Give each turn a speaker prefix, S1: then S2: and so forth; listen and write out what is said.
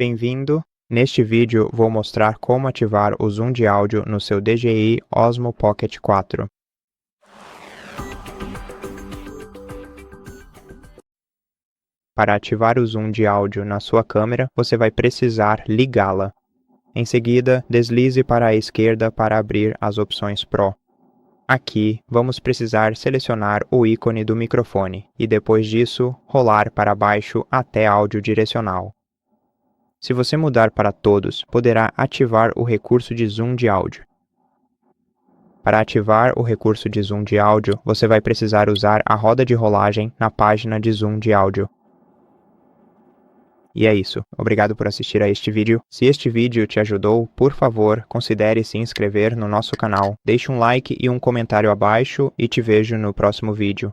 S1: Bem-vindo! Neste vídeo vou mostrar como ativar o Zoom de áudio no seu DJI Osmo Pocket 4. Para ativar o Zoom de áudio na sua câmera, você vai precisar ligá-la. Em seguida, deslize para a esquerda para abrir as opções Pro. Aqui, vamos precisar selecionar o ícone do microfone e depois disso, rolar para baixo até áudio direcional. Se você mudar para Todos, poderá ativar o recurso de Zoom de áudio. Para ativar o recurso de Zoom de áudio, você vai precisar usar a roda de rolagem na página de Zoom de áudio. E é isso. Obrigado por assistir a este vídeo. Se este vídeo te ajudou, por favor, considere se inscrever no nosso canal. Deixe um like e um comentário abaixo e te vejo no próximo vídeo.